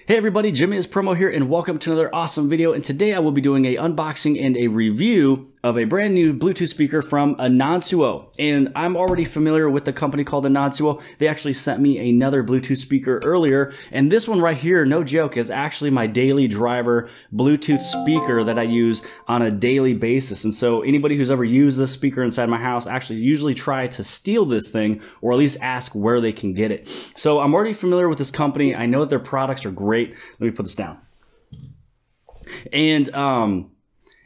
Hey everybody, jimmyispromo here and welcome to another awesome video. And today I will be doing a unboxing and a review of a brand new Bluetooth speaker from Anonsuo. And I'm already familiar with the company called Anonsuo. They actually sent me another Bluetooth speaker earlier. And this one right here, no joke, is actually my daily driver Bluetooth speaker that I use on a daily basis. And so anybody who's ever used this speaker inside my house actually usually try to steal this thing or at least ask where they can get it. So I'm already familiar with this company. I know that their products are great. Let me put this down.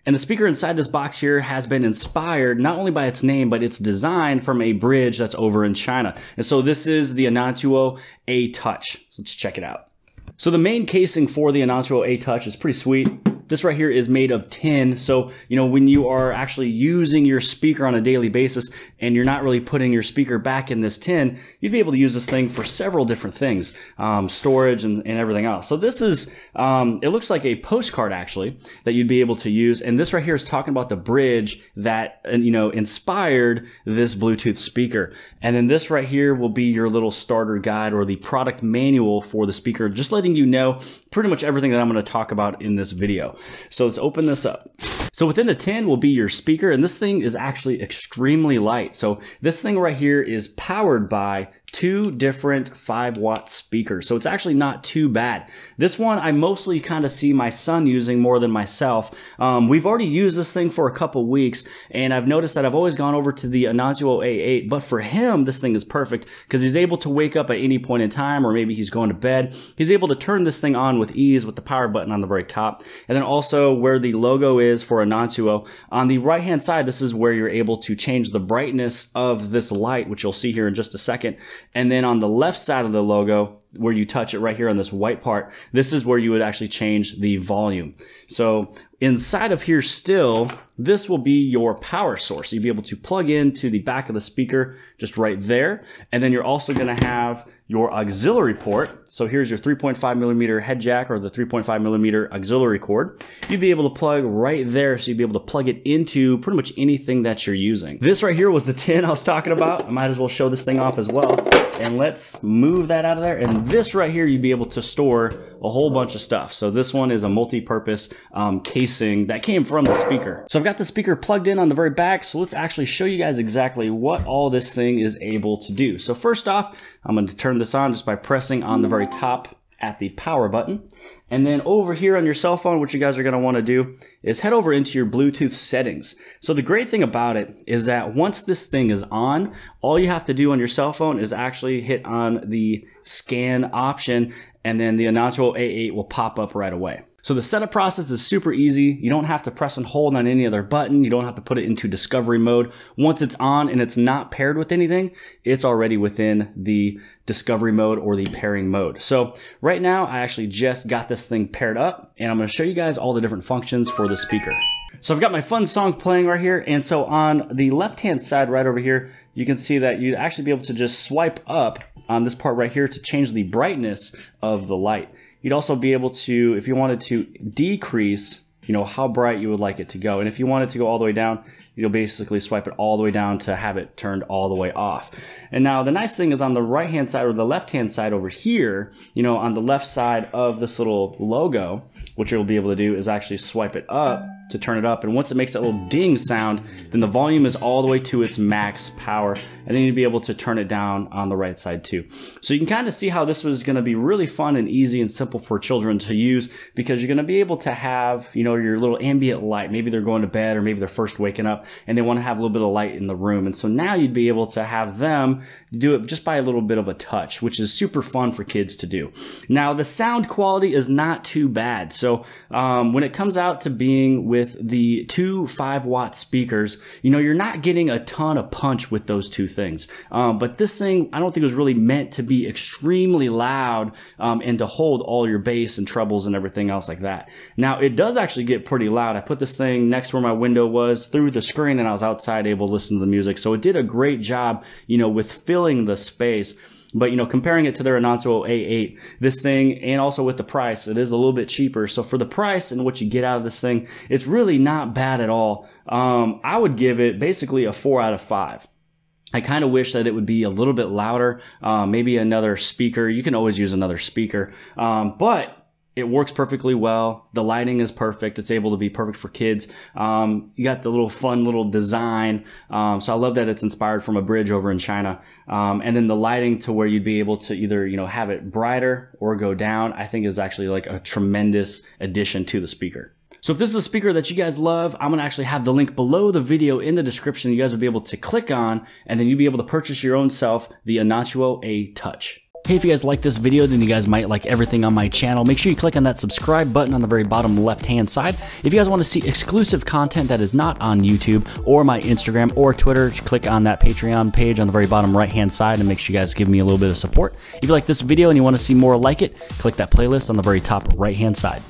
And the speaker inside this box here has been inspired not only by its name, but its design from a bridge that's over in China. And so this is the Anonsuo A-Touch. So let's check it out. So the main casing for the Anonsuo A-Touch is pretty sweet. This right here is made of tin, so you know when you are actually using your speaker on a daily basis and you're not really putting your speaker back in this tin, you'd be able to use this thing for several different things, storage and everything else. So this is, it looks like a postcard actually that you'd be able to use, and this right here is talking about the bridge that inspired this Bluetooth speaker. And then this right here will be your little starter guide or the product manual for the speaker, just letting you know pretty much everything that I'm going to talk about in this video. So let's open this up. So within the tin will be your speaker, and this thing is actually extremely light. So this thing right here is powered by two different 5-watt speakers. So it's actually not too bad. This one I mostly kind of see my son using more than myself. We've already used this thing for a couple weeks, and I've noticed that I've always gone over to the Anonsuo A8, but for him, this thing is perfect because he's able to wake up at any point in time, or maybe he's going to bed. He's able to turn this thing on with ease with the power button on the very top. And then also where the logo is for Anonsuo, on the right-hand side, this is where you're able to change the brightness of this light, which you'll see here in just a second. And then on the left side of the logo, where you touch it right here on this white part, this is where you would actually change the volume. So inside of here still, this will be your power source. You'll be able to plug into the back of the speaker just right there. And then you're also going to have your auxiliary port. So here's your 3.5mm head jack or the 3.5mm auxiliary cord. You'd be able to plug right there, so you'd be able to plug it into pretty much anything that you're using. This right here was the tin I was talking about. I might as well show this thing off as well. And let's move that out of there. And this right here, you'd be able to store a whole bunch of stuff. So this one is a multi-purpose casing that came from the speaker. So I've got the speaker plugged in on the very back. So let's actually show you guys exactly what all this thing is able to do. So first off, I'm going to turn this on just by pressing on the very top at the power button. And then over here on your cell phone, what you guys are going to want to do is head over into your Bluetooth settings. So the great thing about it is that once this thing is on, all you have to do on your cell phone is actually hit on the scan option, and then the Anonsuo A8 will pop up right away. So the setup process is super easy. You don't have to press and hold on any other button. You don't have to put it into discovery mode. Once it's on and it's not paired with anything, it's already within the discovery mode or the pairing mode. So right now I actually just got this thing paired up, and I'm going to show you guys all the different functions for the speaker. So I've got my fun song playing right here, and so on the left-hand side right over here, you can see that you'd actually be able to just swipe up on this part right here to change the brightness of the light. You'd also be able to, if you wanted to decrease, how bright you would like it to go. And if you want it to go all the way down, you'll basically swipe it all the way down to have it turned all the way off. And now the nice thing is on the right-hand side or the left-hand side over here, on the left side of this little logo, what you'll be able to do is actually swipe it up to turn it up. And once it makes that little ding sound, then the volume is all the way to its max power. And then you'd be able to turn it down on the right side too. So you can kind of see how this was going to be really fun and easy and simple for children to use, because you're going to be able to have, your little ambient light. Maybe they're going to bed, or maybe they're first waking up and they want to have a little bit of light in the room. And so now you'd be able to have them do it just by a little bit of a touch, which is super fun for kids to do. Now the sound quality is not too bad. So when it comes out to being with the two 5-watt speakers, you're not getting a ton of punch with those two things. But this thing, I don't think it was really meant to be extremely loud and to hold all your bass and trebles and everything else like that. Now it does actually get pretty loud. I put this thing next to where my window was through the screen, and I was outside able to listen to the music. So it did a great job, with filling the space. But, comparing it to their Anonsuo A8, this thing, and also with the price, it is a little bit cheaper. So for the price and what you get out of this thing, it's really not bad at all. I would give it basically a 4 out of 5. I kind of wish that it would be a little bit louder, maybe another speaker. You can always use another speaker. But It works perfectly well. The lighting is perfect. It's able to be perfect for kids. You got the little fun little design. So I love that it's inspired from a bridge over in China. And then the lighting to where you'd be able to either, you know, have it brighter or go down, I think is actually like a tremendous addition to the speaker. So if this is a speaker that you guys love, I'm going to actually have the link below the video in the description. You guys will be able to click on, and then you'll be able to purchase your own self the Anonsuo A Touch. Hey, if you guys like this video, then you guys might like everything on my channel. Make sure you click on that subscribe button on the very bottom left-hand side. If you guys want to see exclusive content that is not on YouTube or my Instagram or Twitter, click on that Patreon page on the very bottom right-hand side and make sure you guys give me a little bit of support. If you like this video and you want to see more like it, click that playlist on the very top right-hand side.